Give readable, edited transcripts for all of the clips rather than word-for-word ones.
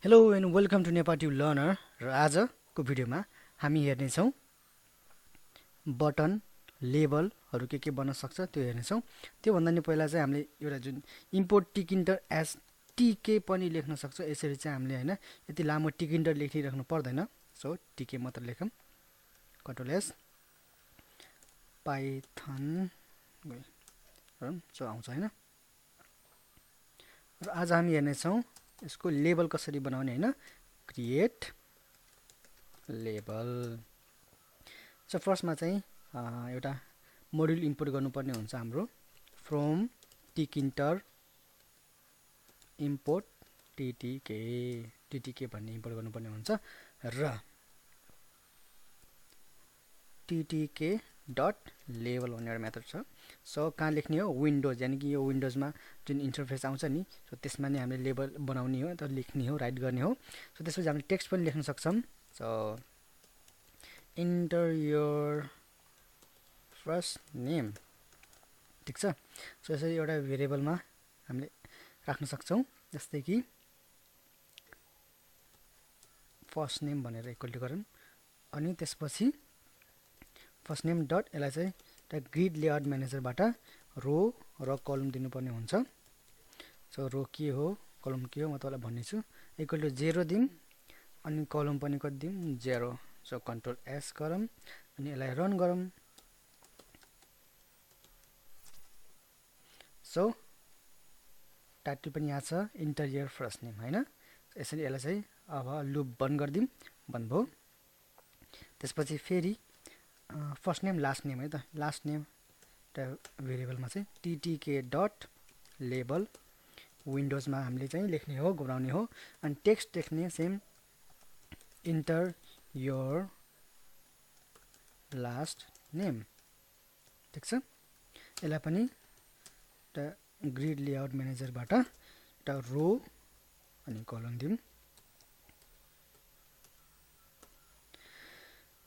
Hello and welcome to NepaTube learner र आजको भिडियोमा हामी हेर्नेछौँ बटन लेबलहरू के बन्न सक्छ त्यो हेर्नेछौँ। त्योभन्दा नि पहिला चाहिँ हामीले एउटा जुन इम्पोर्ट टिकिन्टर एज टिके पनि लेख्न सक्छ। यसरी चाहिँ हामीले हैन यति लामो टिकिन्टर लेखिराख्नु पर्दैन। सो टिके मात्र लेखौँ। कन्ट्रोल एस पाइथन सो आउँछ हैन। र आज हामी हेर्नेछौँ यसको लेबल कसरी बनाउने हैन। Create label. सो फर्स्टमा चाहिँ एउटा मोड्युल इम्पोर्ट गर्नुपर्ने हुन्छ हाम्रो फ्रम टिकिन्टर इम्पोर्ट टीटीके भन्ने इम्पोर्ट गर्नुपर्ने हुन्छ र टीटीके डट लेबल भन्ने एउटा मेथड छ। सो कहाँ लेख्ने हो विन्डोज यानी कि यो विन्डोजमा जुन इन्टरफेस आउँछ नि सो त्यसमा नि हामीले लेबल बनाउने हो त लेख्ने हो राइट गर्ने हो। सो त्यसपछि हामीले टेक्स्ट पनि लेख्न सक्छौँ। So enter your first name ठीक छ। सो यसरी एउटा भेरिएबलमा हामीले राख्न सक्छौँ जस्तै कि फर्स्ट नेम भनेर इक्वल टु गरौँ अनि त्यसपछि फर्स्ट नेम डट यसलाई चाहिँ एउटा ग्रिड लेआउट म्यानेजरबाट रो र कलम दिनुपर्ने हुन्छ। सो रो के हो कलम के हो म तपाईँलाई भन्नेछु। इक्वल टु 0 दिउँ अनि कलम पनि कति दिउँ 0। सो कन्ट्रोल एस गरौँ अनि यसलाई रन गरौँ। सो टाइटल पनि यहाँ छ इन्टर योर फर्स्ट नेम हैन। यसरी यसलाई चाहिँ अब लुप बन्द गरिदिउँ। बन्द भयो। त्यसपछि फेरि फर्स्ट नेम लास्ट नेम है त लास्ट नेम एउटा भेरिएबलमा चाहिँ टीटीके डट लेबल विन्डोजमा हामीले चाहिँ लेख्ने हो घुमाउने हो अनि टेक्स्ट लेख्ने same enter your last name ठीक छ। यसलाई पनि एउटा ग्रिड लेआउट म्यानेजरबाट एउटा रो अनि कलम दिउँ।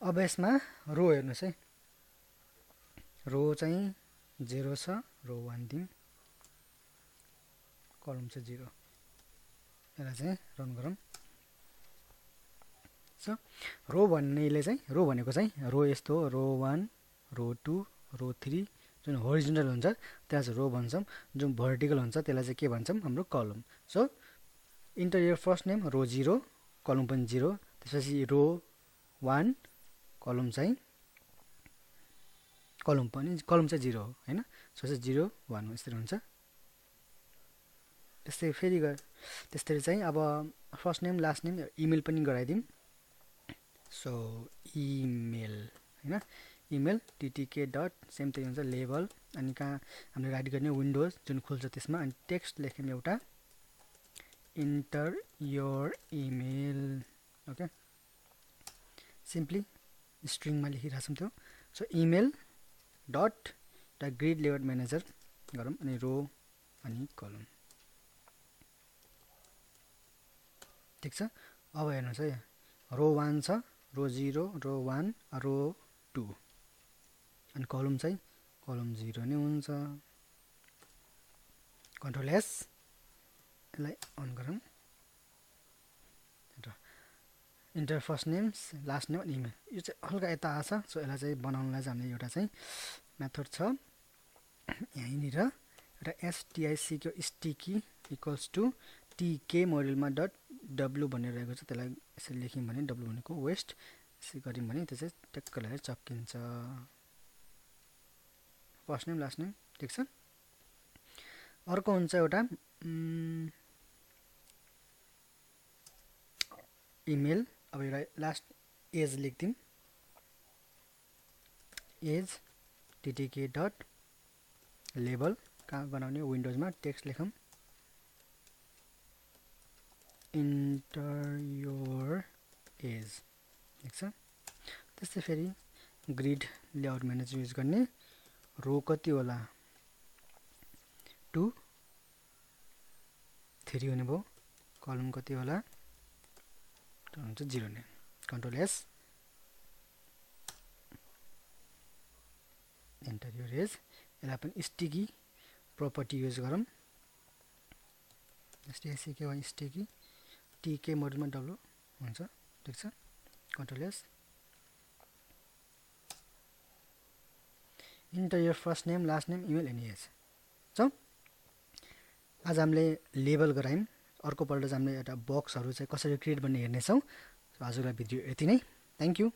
अब यसमा रो हेर्नुहोस् है। रो चाहिँ 0 छ रो 1 दिउँ कलम चाहिँ 0। यसलाई चाहिँ रन गरौँ। सो रो भन्नेले चाहिँ रो भनेको चाहिँ रो यस्तो रो 1 रो 2 रो 3 जुन होरिजोन्टल हुन्छ त्यसलाई चाहिँ रो भन्छौँ। जुन भर्टिकल हुन्छ त्यसलाई चाहिँ के भन्छौँ हाम्रो column. So enter your first name row 0 column पनि 0। त्यसपछि रो 1 कलम चाहिँ 0 हो हैन। सो चाहिँ 0 1 यसरी हुन्छ। त्यस्तै फेरि त्यसरी चाहिँ अब first name last name email पनि गराइदिउँ। सो इमेल हैन इमेल टीटीके डट सेम त्यही हुन्छ लेबल अनि कहाँ हामीले राइट गर्ने विन्डोज जुन खुल्छ त्यसमा अनि टेक्स्ट लेख्यौँ एउटा enter your email okay simply स्ट्रिङमा लेखिरहेछौँ त्यो। सो इमेल डट एउटा ग्रिड लेआउट म्यानेजर गरौँ अनि रो अनि कलम ठीक छ। अब हेर्नुहोस् है रो 1 छ रो 0 रो 1 रो 2 अनि कलम चाहिँ कलम 0 नै हुन्छ। कन्ट्रोल एस यसलाई अन गरौँ। Enter first name last name email यो चाहिँ हल्का यता आछ। सो यसलाई चाहिँ बनाउनलाई चाहिँ हामीले एउटा चाहिँ मेथड छ यहीँनिर एउटा एसटिआइसीको स्टिकी इक्वल्स टु टीके मोड्युलमा डट डब्लु भनेर रहेको छ। त्यसलाई यसरी लेख्यौँ भने डब्लु भनेको वेस्ट यसरी गऱ्यौँ भने त्यो चाहिँ टक्क लगाएर चप्किन्छ। फर्स्ट नेम लास्ट नेम ठिक छ। अर्को हुन्छ एउटा इमेल। अब एउटा लास्ट एज लेख्दिउँ एज टीटीके डट लेबल कहाँ बनाउने विन्डोजमा टेक्स्ट लेखौँ इन्टर योर एज ठिक छ। त्यस्तै फेरि ग्रिड लेआउट म्यानेजर युज गर्ने रो कति होला 2 3 हुने भयो कलम कति होला हुन्छ 0 नै। Control S enter your age यसलाई पनि स्टिकी प्रपर्टी युज गरौँ एसटिआइसी के स्टिकी टिके मोडुलमा डब्लु हुन्छ ठिक छ control S enter your first name last name email and age छ आज हामीले लेबल गरायौँ अर्को पल्ट चाहिँ हामीले एउटा बक्सहरू चाहिँ कसरी क्रिएट गर्ने हेर्नेछौँ आजको भिडियो यति नै थ्याङ्क यू